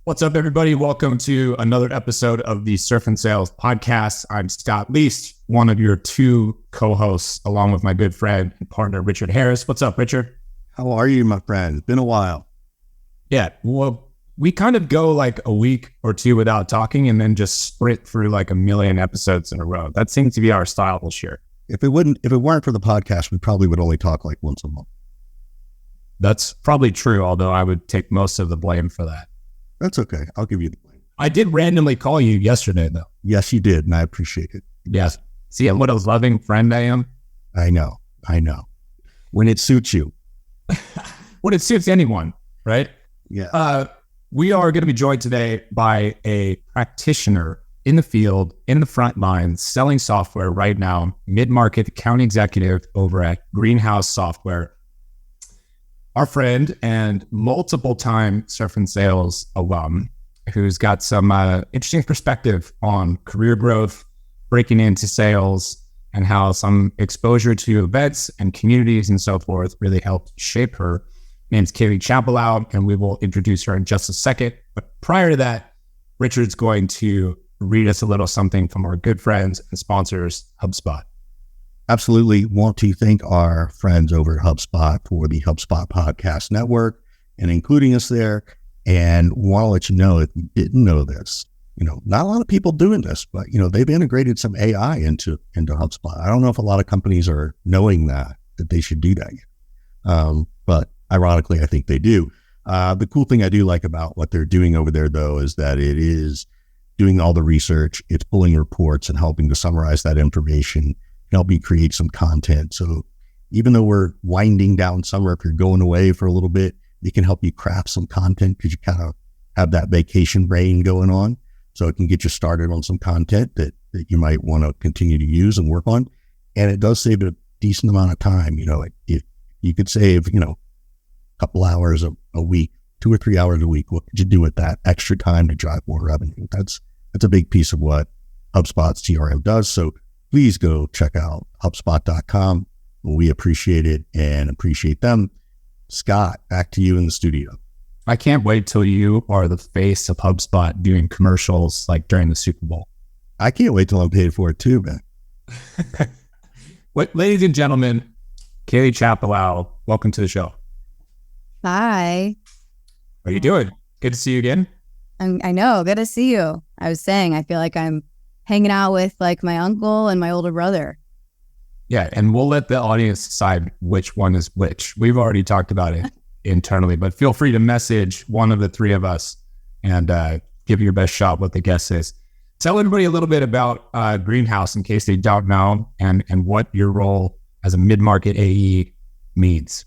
What's up, everybody? Welcome to another episode of the Surf and Sales podcast. I'm Scott Leese, one of your two co-hosts, along with my good friend and partner, Richard Harris. What's up, Richard? How are you, my friend? It's been a while. Yeah, well, we kind of go like a week or two without talking and then just sprint through like a million episodes in a row. That seems to be our style this year. If it weren't for the podcast, we probably would only talk like once a month. That's probably true, although I would take most of the blame for that. That's okay. I'll give you the blame. I did randomly call you yesterday, though. Yes, you did, and I appreciate it. Yes. See what a loving friend I am? I know. When it suits you. When it suits anyone, right? Yeah. We are going to be joined today by a practitioner in the field, in the front lines, selling software right now, mid-market account executive over at Greenhouse Software. Our friend and multiple-time Surf and Sales alum who's got some interesting perspective on career growth, breaking into sales, and how some exposure to events and communities and so forth really helped shape her. Name's Kaylee Chappelow, and we will introduce her in just a second. But prior to that, Richard's going to read us a little something from our good friends and sponsors, HubSpot. Absolutely want to thank our friends over at HubSpot for the HubSpot Podcast Network and including us there. And want to let you know, if you didn't know this, not a lot of people doing this, but, they've integrated some AI into HubSpot. I don't know if a lot of companies are knowing that they should do that yet. But ironically, I think they do. The cool thing I do like about what they're doing over there, though, is that it is doing all the research. It's pulling reports and helping to summarize that information, help you create some content. So even though we're winding down summer, if you're going away for a little bit, it can help you craft some content because you kind of have that vacation brain going on. So it can get you started on some content that you might want to continue to use and work on. And it does save a decent amount of time. If you could save, a couple hours a week, 2 or 3 hours a week, what could you do with that extra time to drive more revenue? That's a big piece of what HubSpot's CRM does. So please go check out HubSpot.com. We appreciate it and appreciate them. Scott, back to you in the studio. I can't wait till you are the face of HubSpot doing commercials like during the Super Bowl. I can't wait till I'm paid for it too, man. Ladies and gentlemen, Kaylee Chappelow, welcome to the show. Hi. How are you doing? Good to see you again. I know. Good to see you. I was saying, I feel like I'm hanging out with like my uncle and my older brother. Yeah, and we'll let the audience decide which one is which. We've already talked about it internally, but feel free to message one of the three of us and give your best shot what the guess is. Tell everybody a little bit about Greenhouse in case they don't know and what your role as a mid-market AE means.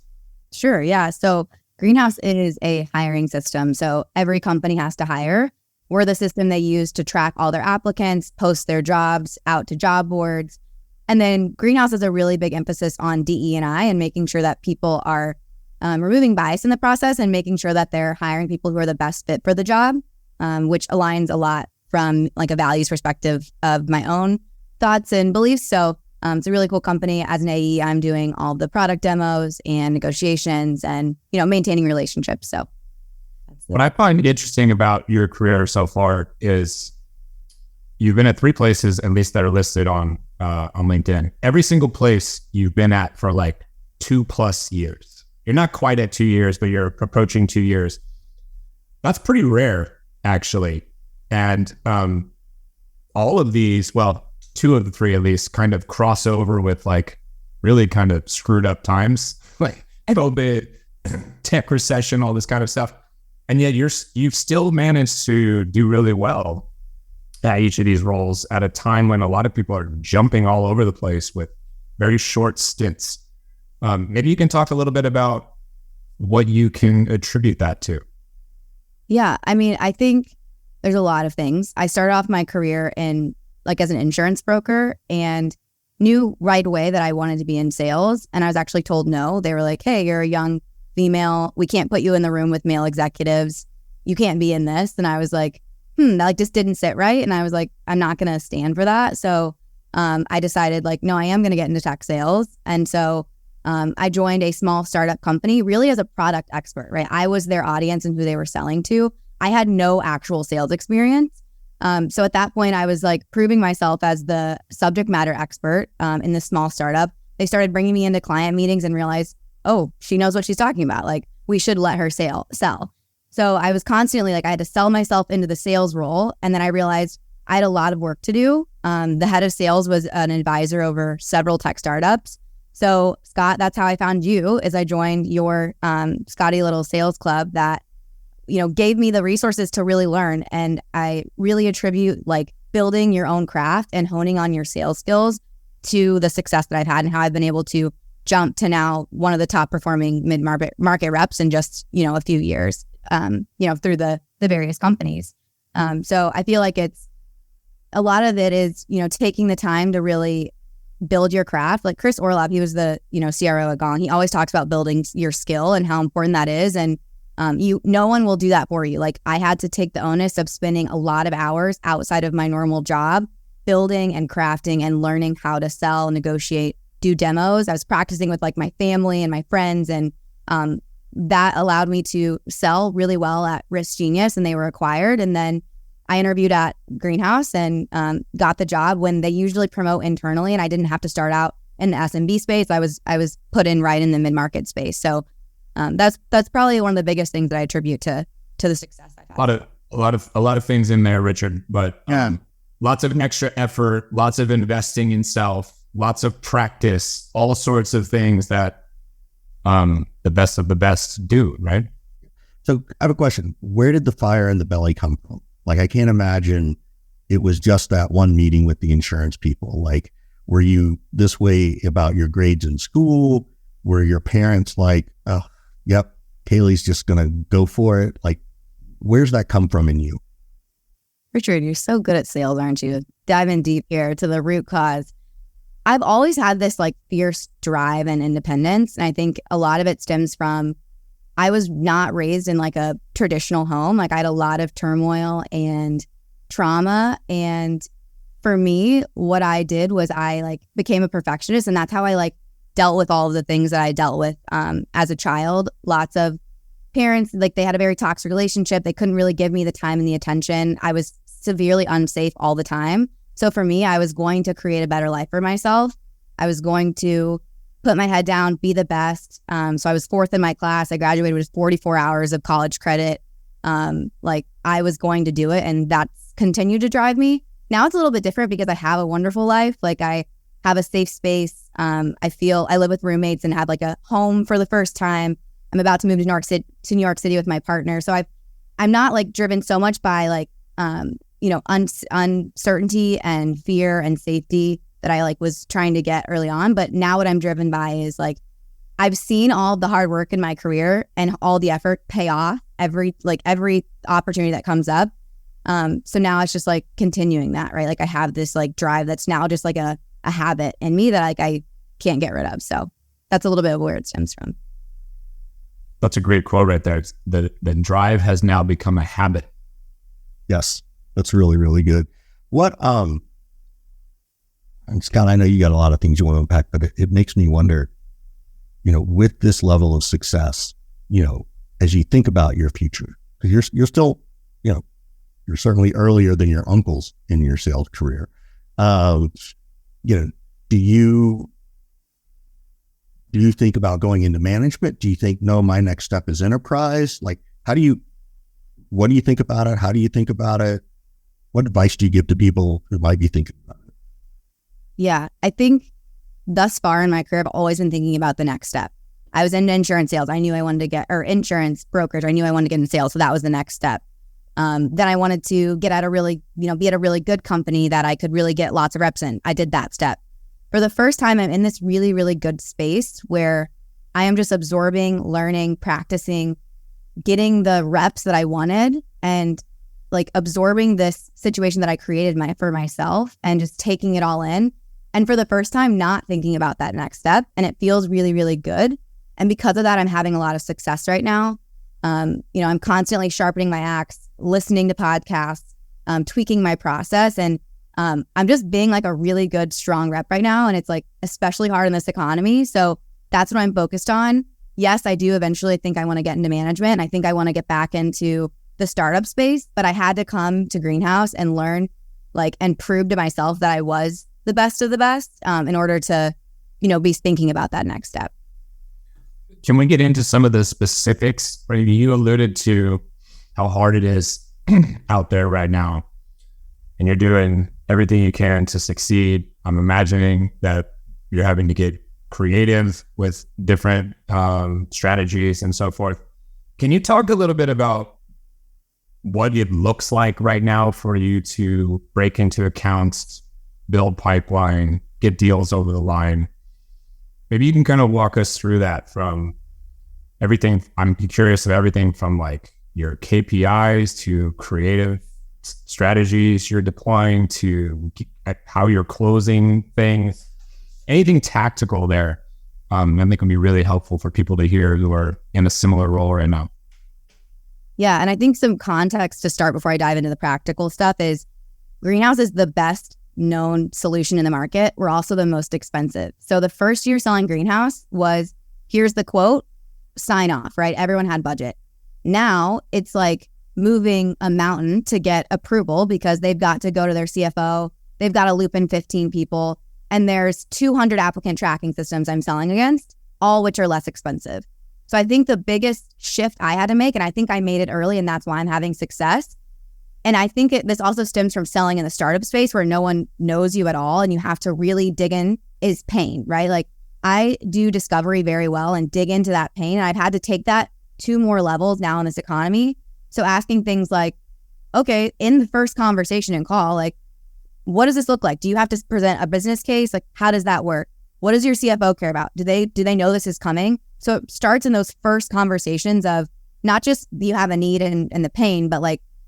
Sure, yeah. So Greenhouse is a hiring system. So every company has to hire. We're the system they use to track all their applicants, post their jobs out to job boards. And then Greenhouse has a really big emphasis on DE&I and making sure that people are removing bias in the process and making sure that they're hiring people who are the best fit for the job, which aligns a lot from like a values perspective of my own thoughts and beliefs. So it's a really cool company. As an AE, I'm doing all the product demos and negotiations and, maintaining relationships. So what I find interesting about your career so far is you've been at 3 places, at least that are listed on LinkedIn. Every single place you've been at for like 2+ years. You're not quite at 2 years, but you're approaching 2 years. That's pretty rare, actually. And all of these, well, 2 of the 3 at least, kind of cross over with like really kind of screwed up times, like COVID, tech recession, all this kind of stuff. And yet you've still managed to do really well at each of these roles at a time when a lot of people are jumping all over the place with very short stints. Maybe you can talk a little bit about what you can attribute that to. Yeah, I mean, I think there's a lot of things. I started off my career as an insurance broker and knew right away that I wanted to be in sales. And I was actually told no. They were like, hey, you're a young female. We can't put you in the room with male executives. You can't be in this. And I was like, that just didn't sit right. And I was like, I'm not going to stand for that. So I decided no, I am going to get into tech sales. And so I joined a small startup company really as a product expert, right? I was their audience and who they were selling to. I had no actual sales experience. So at that point, I was like proving myself as the subject matter expert in this small startup. They started bringing me into client meetings and realized, oh, she knows what she's talking about. Like, we should let her sell. So I was constantly like, I had to sell myself into the sales role. And then I realized I had a lot of work to do. The head of sales was an advisor over several tech startups. So Scott, that's how I found you, is I joined your Scotty Little Sales Club that, you know, gave me the resources to really learn. And I really attribute like building your own craft and honing on your sales skills to the success that I've had and how I've been able to jump to now one of the top performing mid-market reps in just, you know, a few years, through the various companies. So I feel like it's a lot of it is, you know, taking the time to really build your craft. Like Chris Orlov, he was the, you know, CRO at Gong. He always talks about building your skill and how important that is. And no one will do that for you. Like, I had to take the onus of spending a lot of hours outside of my normal job, building and crafting and learning how to sell, negotiate, do demos. I was practicing with like my family and my friends, and that allowed me to sell really well at Risk Genius, and they were acquired. And then I interviewed at Greenhouse and got the job when they usually promote internally, and I didn't have to start out in the SMB space. I was put in right in the mid-market space. So that's probably one of the biggest things that I attribute to the success I've had. A lot of things in there, Richard, but lots of extra effort, lots of investing in self, lots of practice, all sorts of things that the best of the best do, right? So I have a question. Where did the fire in the belly come from? Like, I can't imagine it was just that one meeting with the insurance people. Like, were you this way about your grades in school? Were your parents like, oh, yep, Kaylee's just going to go for it? Like, where's that come from in you? Richard, you're so good at sales, aren't you? Diving deep here to the root cause. I've always had this like fierce drive and independence. And I think a lot of it stems from, I was not raised in like a traditional home. Like, I had a lot of turmoil and trauma. And for me, what I did was I like became a perfectionist, and that's how I like dealt with all of the things that I dealt with as a child. Lots of parents, like, they had a very toxic relationship. They couldn't really give me the time and the attention. I was severely unsafe all the time. So for me, I was going to create a better life for myself. I was going to put my head down, be the best. So I was fourth in my class. I graduated with 44 hours of college credit. Like, I was going to do it, and that's continued to drive me. Now it's a little bit different because I have a wonderful life. Like, I have a safe space. I feel I live with roommates and have like a home for the first time. I'm about to move to New York City with my partner. So I'm not like driven so much by like, uncertainty and fear and safety that I like was trying to get early on. But now what I'm driven by is like, I've seen all the hard work in my career and all the effort pay off every opportunity that comes up. So now it's just like continuing that, right? Like, I have this like drive that's now just like a habit in me that like I can't get rid of. So that's a little bit of where it stems from. That's a great quote right there. The drive has now become a habit. Yes, that's really, really good. What, and Scott, I know you got a lot of things you want to unpack, but it makes me wonder, you know, with this level of success, you know, as you think about your future, because you're still, you know, you're certainly earlier than your uncles in your sales career. You know, do you think about going into management? Do you think, no, my next step is enterprise? Like, what do you think about it? How do you think about it? What advice do you give to people who might be thinking about it? Yeah, I think thus far in my career, I've always been thinking about the next step. I was in insurance sales. I knew I wanted to or insurance brokerage. I knew I wanted to get into sales. So that was the next step. Then I wanted to get at be at a really good company that I could really get lots of reps in. I did that step. For the first time, I'm in this really, really good space where I am just absorbing, learning, practicing, getting the reps that I wanted, and like absorbing this situation that I created for myself and just taking it all in. And for the first time, not thinking about that next step. And it feels really, really good. And because of that, I'm having a lot of success right now. I'm constantly sharpening my axe, listening to podcasts, tweaking my process. And I'm just being like a really good, strong rep right now. And it's like especially hard in this economy. So that's what I'm focused on. Yes, I do eventually think I want to get into management. I think I want to get back into the startup space, but I had to come to Greenhouse and learn and prove to myself that I was the best of the best in order to, be thinking about that next step. Can we get into some of the specifics? You alluded to how hard it is out there right now, and you're doing everything you can to succeed. I'm imagining that you're having to get creative with different strategies and so forth. Can you talk a little bit about what it looks like right now for you to break into accounts, build pipeline, get deals over the line? Maybe you can kind of walk us through that from everything. I'm curious of everything from your KPIs to creative strategies you're deploying to how you're closing things. Anything tactical there, I think would be really helpful for people to hear who are in a similar role right now. Yeah, and I think some context to start before I dive into the practical stuff is Greenhouse is the best known solution in the market. We're also the most expensive. So the first year selling Greenhouse was, here's the quote, sign off, right? Everyone had budget. Now it's like moving a mountain to get approval because they've got to go to their CFO. They've got to loop in 15 people. And there's 200 applicant tracking systems I'm selling against, all which are less expensive. So I think the biggest shift I had to make, and I think I made it early, and that's why I'm having success. And I think this also stems from selling in the startup space where no one knows you at all and you have to really dig in, is pain, right? I do discovery very well and dig into that pain. And I've had to take that 2 more levels now in this economy. So asking things like, okay, in the first conversation and call, what does this look like? Do you have to present a business case? How does that work? What does your CFO care about? Do they know this is coming? So it starts in those first conversations of not just you have a need and the pain, but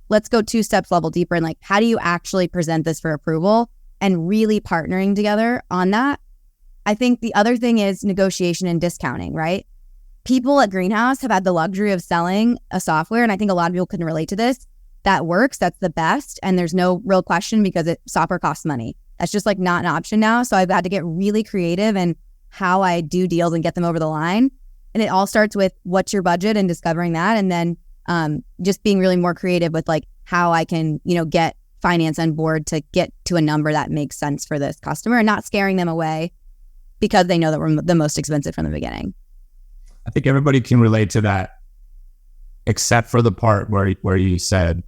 let's go 2 steps level deeper and how do you actually present this for approval and really partnering together on that. I think the other thing is negotiation and discounting, right? People at Greenhouse have had the luxury of selling a software, and I think a lot of people can relate to this, that works, that's the best, and there's no real question because software costs money. That's just not an option now. So I've had to get really creative in how I do deals and get them over the line. And it all starts with what's your budget and discovering that, and then just being really more creative with how I can, get finance on board to get to a number that makes sense for this customer and not scaring them away because they know that we're the most expensive from the beginning. I think everybody can relate to that, except for the part where you said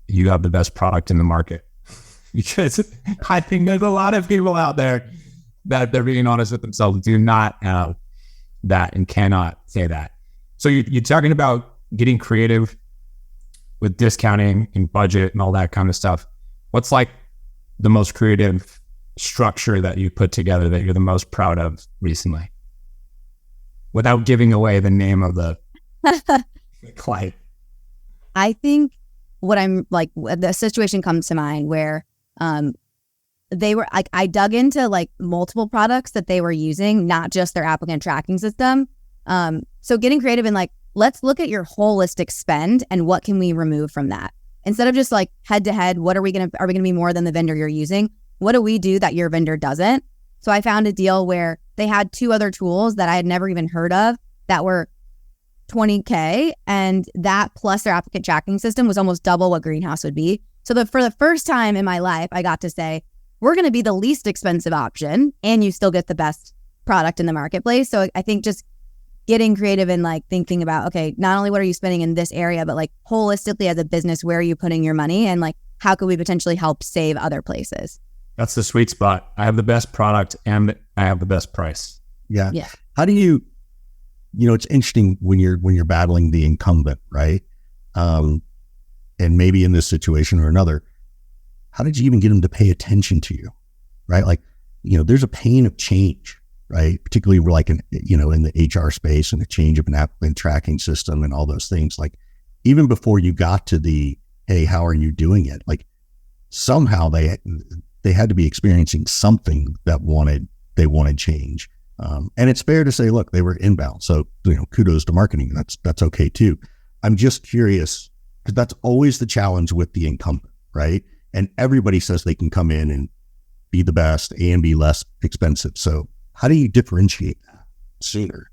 you have the best product in the market. Because I think there's a lot of people out there that, they're being honest with themselves, do not have that and cannot say that. So you're talking about getting creative with discounting and budget and all that kind of stuff. What's the most creative structure that you put together that you're the most proud of recently, without giving away the name of the client? I think the situation comes to mind where they were I dug into multiple products that they were using, not just their applicant tracking system. So getting creative and let's look at your holistic spend and what can we remove from that, instead of just head to head. Are we gonna be more than the vendor you're using? What do we do that your vendor doesn't? So I found a deal where they had 2 other tools that I had never even heard of that were $20K, and that plus their applicant tracking system was almost double what Greenhouse would be. So for the first time in my life, I got to say, we're going to be the least expensive option and you still get the best product in the marketplace. So I think just getting creative and thinking about, okay, not only what are you spending in this area, but holistically as a business, where are you putting your money and how could we potentially help save other places? That's the sweet spot. I have the best product and I have the best price. Yeah. How do you it's interesting when you're battling the incumbent, right? And maybe in this situation or another, how did you even get them to pay attention to you, right? There's a pain of change, right? Particularly in the HR space and the change of an applicant tracking system and all those things. Even before you got to the, hey, how are you doing it? Somehow they had to be experiencing something that they wanted change. And it's fair to say, look, they were inbound. So, kudos to marketing. That's okay too. I'm just curious, because that's always the challenge with the incumbent, right? And everybody says they can come in and be the best and be less expensive. So how do you differentiate that sooner?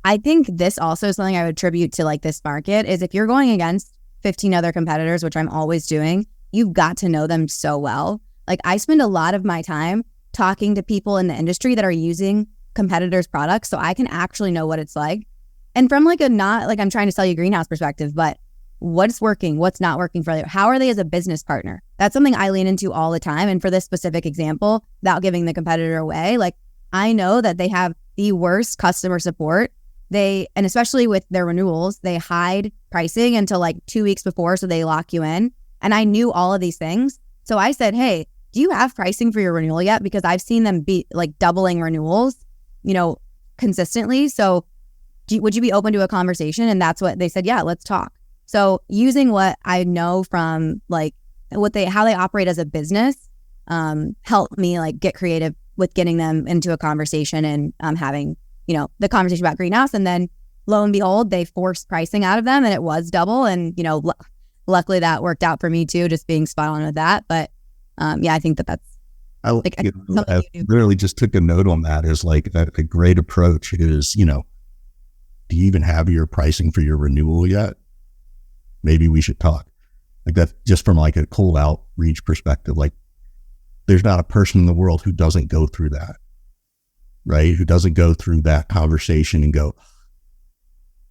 I think this also is something I would attribute to like this market is if you're going against 15 other competitors, which I'm always doing, you've got to know them so well. Like I spend a lot of my time talking to people in the industry that are using competitors' products so I can actually know what it's like. And from like a not like I'm trying to sell you greenhouse perspective, but what's working, what's not working for you? How are they as a business partner? That's something I lean into all the time. And for this specific example, without giving the competitor away, like I know that they have the worst customer support. And especially with their renewals, they hide pricing until like 2 weeks before so they lock you in. And I knew all of these things. So I said, hey, do you have pricing for your renewal yet? Because I've seen them be like doubling renewals, consistently. So would you be open to a conversation? And that's what they said. Yeah, let's talk. So using what I know from like how they operate as a business helped me like get creative with getting them into a conversation and having, the conversation about greenhouse. And then lo and behold, they forced pricing out of them and it was double. And, luckily that worked out for me too, just being spot on with that. But I think that's I literally just took a note on that is like a great approach is, do you even have your pricing for your renewal yet? Maybe we should talk. Like that just from like a cold outreach perspective, like there's not a person in the world who doesn't go through that, right? Who doesn't go through that conversation and go,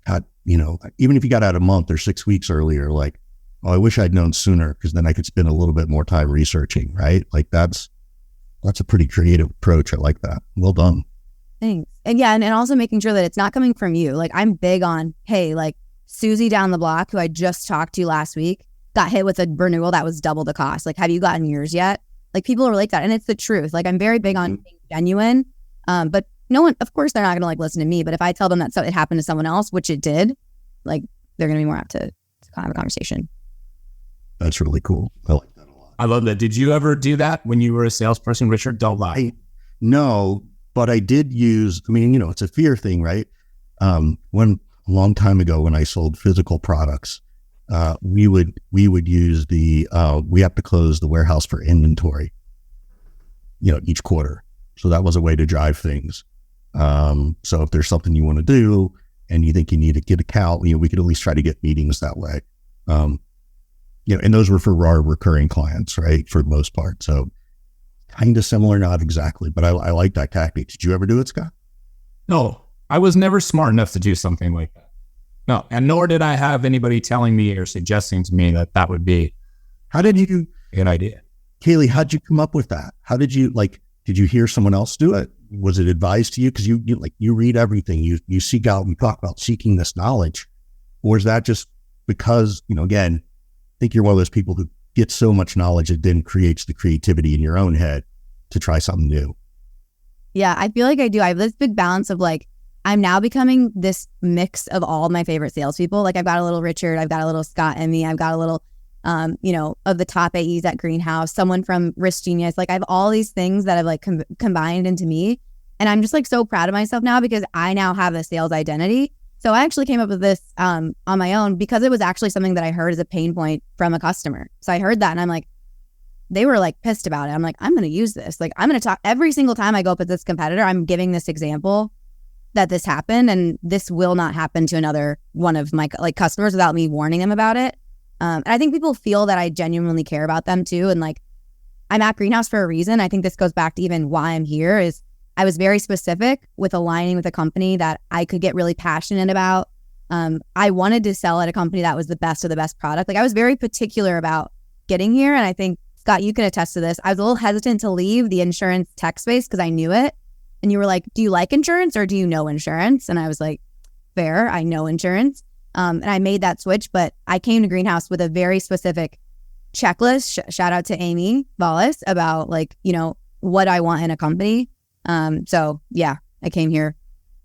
God, even if you got out a month or 6 weeks earlier, like, oh, I wish I'd known sooner because then I could spend a little bit more time researching, right? Like that's a pretty creative approach. I like that. Well done. Thanks. And and also making sure that it's not coming from you. Like I'm big on, hey, like Susie down the block, who I just talked to last week, got hit with a renewal that was double the cost. Like, have you gotten yours yet? Like people are like that. And it's the truth. Like I'm very big on being genuine. But no one, of course, they're not going to like listen to me. But if I tell them that it happened to someone else, which it did, like they're going to be more apt to have a conversation. That's really cool. I like that a lot. I love that. Did you ever do that when you were a salesperson, Richard? Don't lie. No, but I did use, it's a fear thing, right? When a long time ago when I sold physical products, we would use we have to close the warehouse for inventory, each quarter. So that was a way to drive things. So if there's something you want to do and you think you need to get a count, we could at least try to get meetings that way. And those were for our recurring clients, right? For the most part. So kind of similar, not exactly, but I like that tactic. Did you ever do it, Scott? No, I was never smart enough to do something like that. No, and nor did I have anybody telling me or suggesting to me that would be a good idea. Kaylee, how'd you come up with that? How did you did you hear someone else do it? Was it advised to you? Because you read everything, you seek out, you talk about seeking this knowledge, or is that just because, again, I think you're one of those people who get so much knowledge it then creates the creativity in your own head to try something new? Yeah, I feel like I do. I have this big balance of like, I'm now becoming this mix of all my favorite salespeople. Like I've got a little Richard, I've got a little Scott and me, I've got a little, of the top AEs at Greenhouse, someone from Risk Genius. Like I have all these things that have like combined into me. And I'm just like so proud of myself now because I now have a sales identity. So I actually came up with this on my own because it was actually something that I heard as a pain point from a customer. So I heard that and I'm like, they were like pissed about it. I'm like, I'm going to use this. Like I'm going to talk every single time I go up with this competitor. I'm giving this example that this happened and this will not happen to another one of my like customers without me warning them about it. And I think people feel that I genuinely care about them too. And like, I'm at Greenhouse for a reason. I think this goes back to even why I'm here is I was very specific with aligning with a company that I could get really passionate about. I wanted to sell at a company that was the best of the best product. Like I was very particular about getting here. And I think, Scott, you can attest to this. I was a little hesitant to leave the insurance tech space because I knew it. And you were like, do you like insurance or do you know insurance? And I was like, fair, I know insurance. And I made that switch, but I came to Greenhouse with a very specific checklist. Shout out to Amy Vallis about like, what I want in a company. So yeah, I came here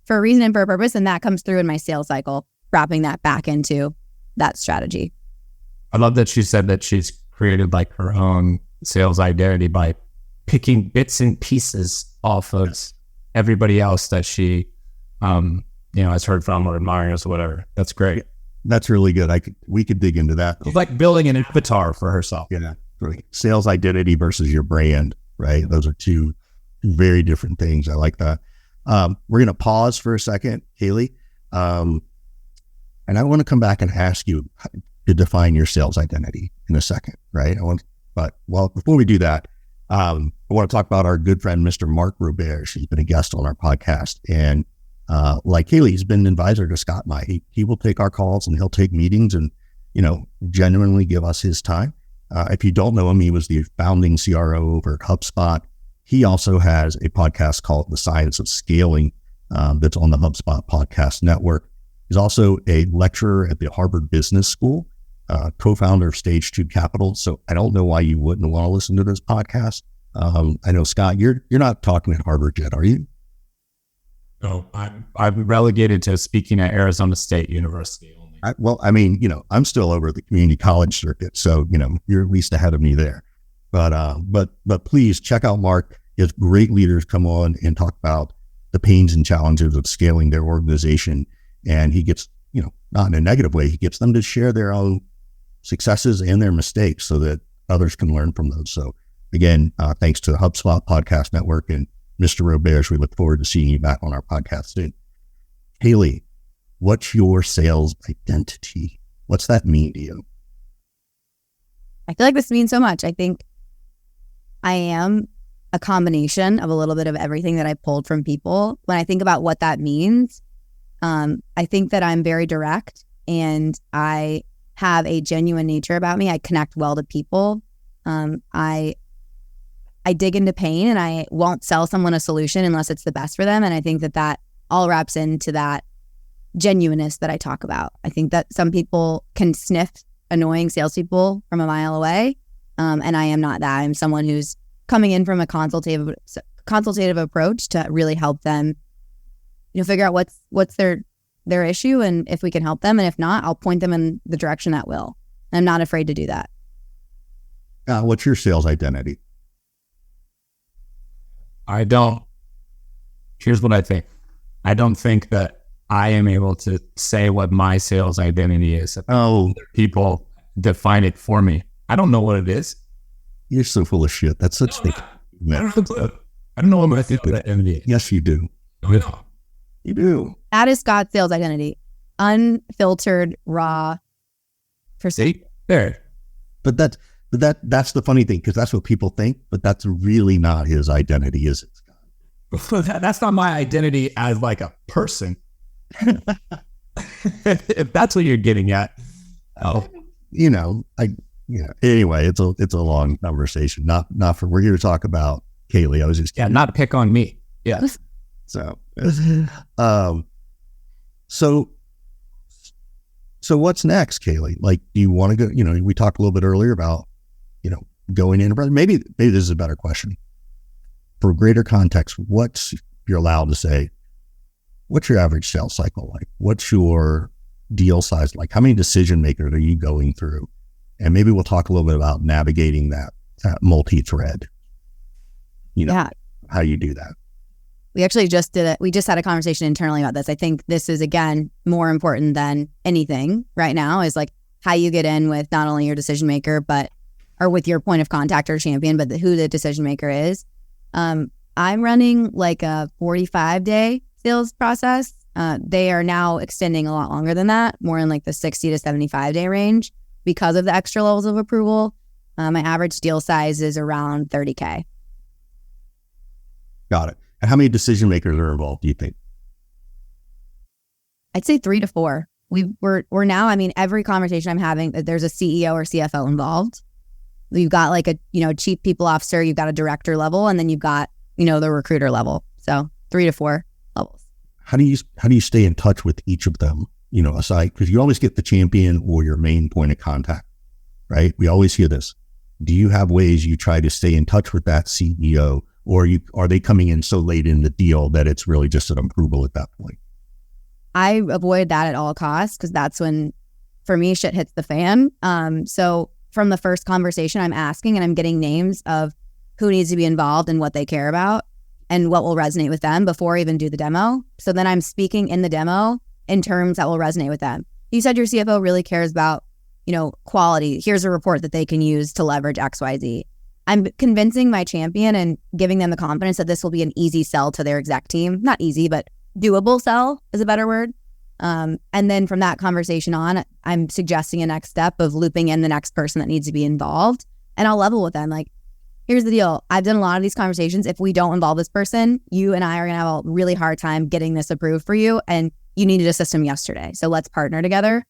for a reason and for a purpose. And that comes through in my sales cycle, wrapping that back into that strategy. I love that she said that she's created like her own sales identity by picking bits and pieces off of everybody else that she, has heard from or admires or whatever. That's great. That's really good. We could dig into that. It's like building an avatar for herself. Yeah. Sales identity versus your brand, right? Those are two very different things. I like that. We're going to pause for a second, Kaylee. And I want to come back and ask you to define your sales identity in a second, right? Before we do that, I want to talk about our good friend, Mr. Mark Roberge. He's been a guest on our podcast. And like Kaylee, he's been an advisor to Scott and I. He will take our calls and he'll take meetings and, genuinely give us his time. If you don't know him, he was the founding CRO over at HubSpot. He also has a podcast called The Science of Scaling that's on the HubSpot Podcast Network. He's also a lecturer at the Harvard Business School, co-founder of Stage 2 Capital. So I don't know why you wouldn't want to listen to this podcast. I know, Scott, you're not talking at Harvard yet, are you? No, I'm relegated to speaking at Arizona State University only. I'm still over the community college circuit, so you're at least ahead of me there. But please check out Mark. He has great leaders come on and talk about the pains and challenges of scaling their organization. And he gets, not in a negative way, he gets them to share their own successes and their mistakes so that others can learn from those. So again, thanks to the HubSpot Podcast Network and Mr. Roberge, we look forward to seeing you back on our podcast soon. Kaylee, what's your sales identity? What's that mean to you? I feel like this means so much. I think I am a combination of a little bit of everything that I pulled from people. When I think about what that means, I think that I'm very direct and I have a genuine nature about me. I connect well to people. I dig into pain and I won't sell someone a solution unless it's the best for them. And I think that all wraps into that genuineness that I talk about. I think that some people can sniff annoying salespeople from a mile away. And I am not that. I'm someone who's coming in from a consultative approach to really help them figure out what's their issue and if we can help them. And if not, I'll point them in the direction that will. And I'm not afraid to do that. What's your sales identity? Here's what I think. I don't think that I am able to say what my sales identity is. Other people define it for me. I don't know what it is. You're so full of shit. That's such thing. I don't know what my sales identity is. Yes, you do. No. You do. That is Scott's sales identity. Unfiltered, raw. See? There. But that's the funny thing, because that's what people think, but that's really not his identity, is it, Scott? That's not my identity as like a person. If that's what you're getting at. Anyway, it's a long conversation. Not for, we're here to talk about Kaylee. I was just kidding. Not to pick on me. Yeah. So what's next, Kaylee? Like, do you want to go, we talked a little bit earlier about, going in, maybe this is a better question. For greater context, you're allowed to say, what's your average sales cycle like? What's your deal size like? How many decision makers are you going through? And maybe we'll talk a little bit about navigating that multi-thread, how you do that. We actually just did it. We just had a conversation internally about this. I think this is, again, more important than anything right now, is like how you get in with not only your decision maker, or with your point of contact or champion, but who the decision maker is. I'm running like a 45-day sales process. They are now extending a lot longer than that, more in like the 60 to 75-day range because of the extra levels of approval. My average deal size is around 30K. Got it. And how many decision makers are involved, do you think? I'd say 3 to 4. We're now, every conversation I'm having, there's a CEO or CFO involved. You've got like a, chief people officer, you've got a director level, and then you've got, the recruiter level. So 3 to 4 levels. How do you stay in touch with each of them? Aside, because you always get the champion or your main point of contact, right? We always hear this. Do you have ways you try to stay in touch with that CEO, or are they coming in so late in the deal that it's really just an approval at that point? I avoid that at all costs, because that's when, for me, shit hits the fan. So from the first conversation, I'm asking and I'm getting names of who needs to be involved and what they care about and what will resonate with them before I even do the demo. So then I'm speaking in the demo in terms that will resonate with them. You said your CFO really cares about, quality. Here's a report that they can use to leverage XYZ. I'm convincing my champion and giving them the confidence that this will be an easy sell to their exec team. Not easy, but doable sell is a better word. And then from that conversation on, I'm suggesting a next step of looping in the next person that needs to be involved. And I'll level with them. Like, here's the deal. I've done a lot of these conversations. If we don't involve this person, you and I are going to have a really hard time getting this approved for you. And you needed a system yesterday. So let's partner together.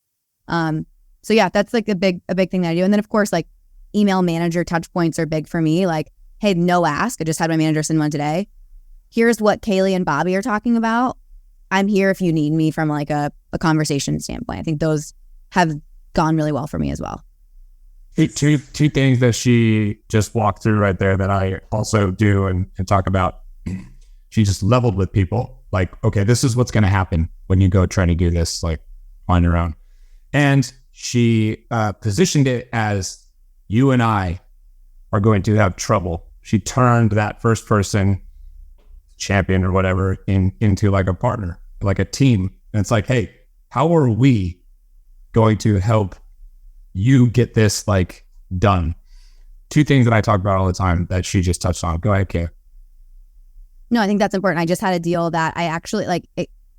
So yeah, that's like a big thing that I do. And then of course, like email manager touch points are big for me. Like, hey, no ask. I just had my manager send one today. Here's what Kaylee and Bobby are talking about. I'm here if you need me from like a conversation standpoint. I think those have gone really well for me as well. Two things that she just walked through right there that I also do and talk about. She just leveled with people. Like, okay, this is what's going to happen when you go try to do this like on your own. And she positioned it as you and I are going to have trouble. She turned that first person champion or whatever into like a partner, like a team. And it's like, hey, how are we going to help you get this like done? Two things that I talk about all the time that she just touched on. Go ahead, Kay. No, I think that's important. I just had a deal that I actually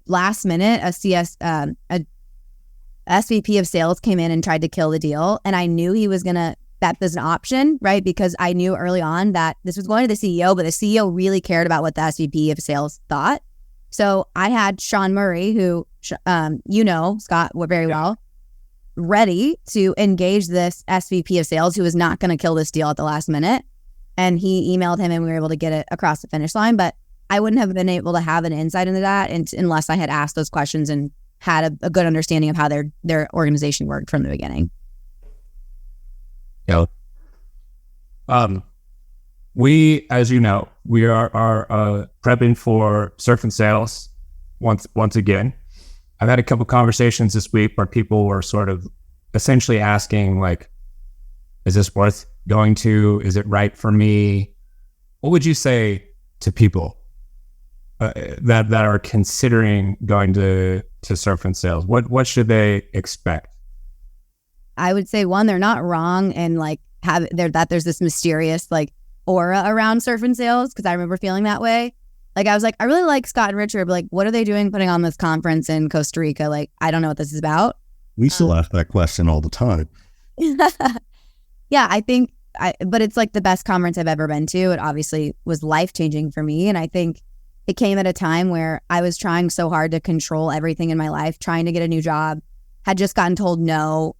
last minute, a SVP of sales came in and tried to kill the deal. And I knew he was going to, that there's an option, right? Because I knew early on that this was going to the CEO, but the CEO really cared about what the SVP of sales thought. So I had Sean Murray, who, Scott very well, ready to engage this SVP of sales who was not going to kill this deal at the last minute. And he emailed him and we were able to get it across the finish line. But I wouldn't have been able to have an insight into that unless I had asked those questions and had a good understanding of how their organization worked from the beginning. Yeah. We, as you know, we are prepping for Surf and Sales once again. I've had a couple conversations this week where people were sort of essentially asking, like, is this worth going to? Is it right for me? What would you say to people that are considering going to Surf and Sales? What should they expect? I would say, one, they're not wrong and like there's this mysterious like aura around Surf and Sales, because I remember feeling that way. Like I was like, I really like Scott and Richard, but like, what are they doing putting on this conference in Costa Rica? Like, I don't know what this is about. We still ask that question all the time. Yeah, I think, but it's like the best conference I've ever been to. It obviously was life-changing for me. And I think it came at a time where I was trying so hard to control everything in my life, trying to get a new job, had just gotten told no,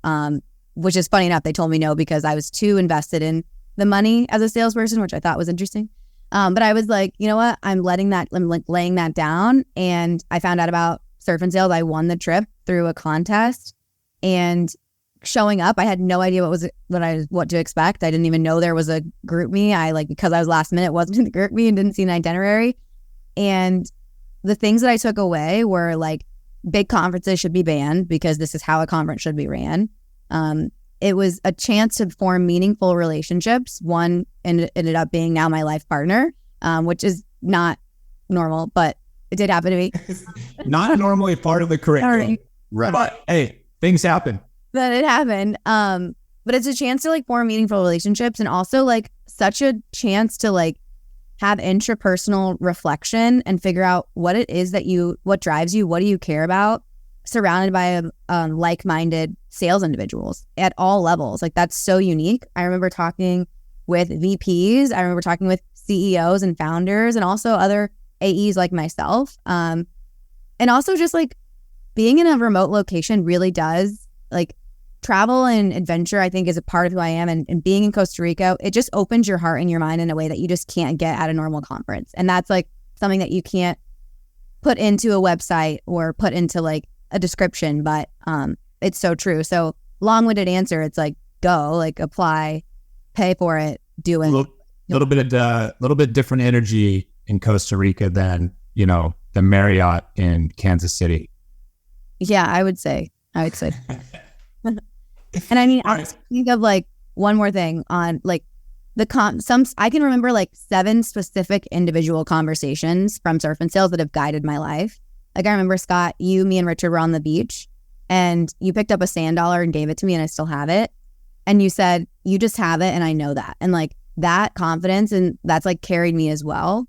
which is funny enough. They told me no because I was too invested in the money as a salesperson, which I thought was interesting. But I was like, you know what? I'm laying that down. And I found out about Surf and Sales. I won the trip through a contest, and showing up, I had no idea what to expect. I didn't even know there was a group me. Because I was last minute, wasn't in the group me and didn't see an itinerary. And the things that I took away were like, big conferences should be banned because this is how a conference should be ran. It was a chance to form meaningful relationships. One ended up being now my life partner, which is not normal, but it did happen to me. Not normally part of the curriculum. Right. But hey, things happen. But it happened. But it's a chance to like form meaningful relationships, and also like such a chance to like have intrapersonal reflection and figure out what it is what drives you, what do you care about, surrounded by like-minded sales individuals at all levels. Like that's so unique. I remember talking with VPs. I remember talking with CEOs and founders, and also other AEs like myself. And also just like being in a remote location really does like travel and adventure, I think, is a part of who I am. And being in Costa Rica, it just opens your heart and your mind in a way that you just can't get at a normal conference. And that's like something that you can't put into a website or put into like a description, but it's so true. So long-winded answer, it's like, go, like apply, pay for it, do it. Little bit different energy in Costa Rica than, the Marriott in Kansas City. Yeah, I would say. And I mean, I think of like one more thing on like I can remember like 7 specific individual conversations from Surf and Sales that have guided my life. Like I remember, Scott, me and Richard were on the beach, and you picked up a sand dollar and gave it to me, and I still have it. And you said, you just have it, and I know that. And like that confidence, and that's like carried me as well.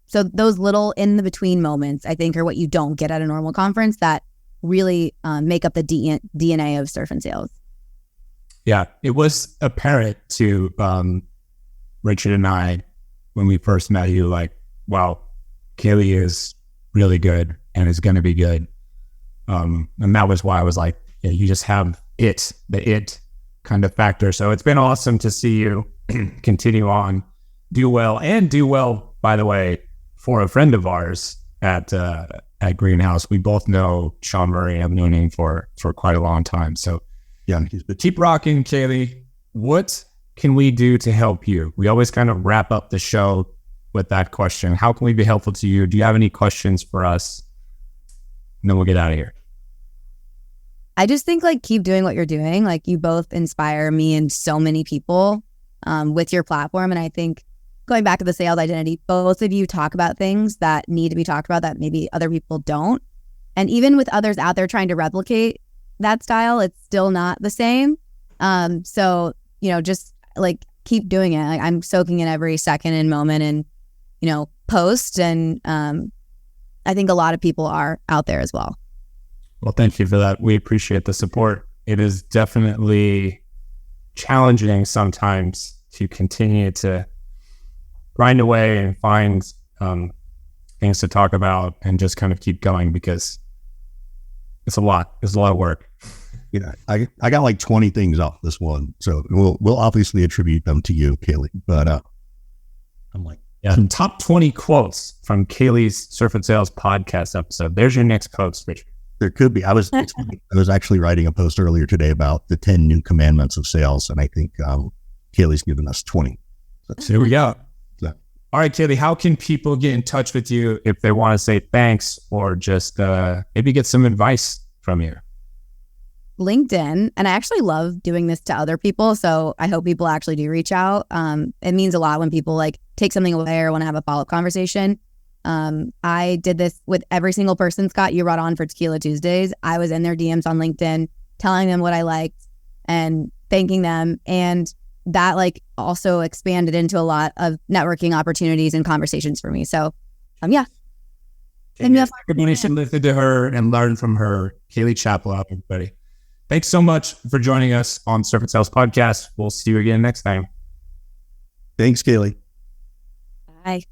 So those little in the between moments, I think, are what you don't get at a normal conference that really make up the DNA of surf and sales. Yeah, it was apparent to Richard and I when we first met you, like, wow, Kaylee is really good and is going to be good. And that was why I was like, yeah, you just have the it kind of factor. So it's been awesome to see you continue on, do well, by the way, for a friend of ours at Greenhouse. We both know Sean Murray. I've known him for quite a long time. So Yeah, keep rocking, Kaylee. What can we do to help you? We always kind of wrap up the show with that question. How can we be helpful to you? Do you have any questions for us? And then we'll get out of here. I just think like keep doing what you're doing. Like you both inspire me and so many people with your platform. And I think going back to the sales identity, both of you talk about things that need to be talked about that maybe other people don't. And even with others out there trying to replicate that style, it's still not the same. So, just like keep doing it. Like, I'm soaking in every second and moment and, post. And I think a lot of people are out there as well. Well, thank you for that. We appreciate the support. It is definitely challenging sometimes to continue to grind away and find things to talk about and just kind of keep going because it's a lot. It's a lot of work. I got like 20 things off this one, so we'll obviously attribute them to you, Kaylee. But I'm like, top 20 quotes from Kaylee's Surf and Sales podcast episode. There's your next quotes, Richard. There could be. I was actually writing a post earlier today about the 10 new commandments of sales, and I think Kaylee's given us 20. So here we go. All right, Kaylee, how can people get in touch with you if they want to say thanks or just maybe get some advice from you? LinkedIn. And I actually love doing this to other people. So I hope people actually do reach out. It means a lot when people like take something away or want to have a follow-up conversation. I did this with every single person, Scott, you brought on for Tequila Tuesdays. I was in their DMs on LinkedIn, telling them what I liked and thanking them. And that like also expanded into a lot of networking opportunities and conversations for me. So, yeah. Everybody should listen to her and learn from her. Kaylee Chappelow, everybody. Thanks so much for joining us on Surf and Sales Podcast. We'll see you again next time. Thanks, Kaylee. Bye.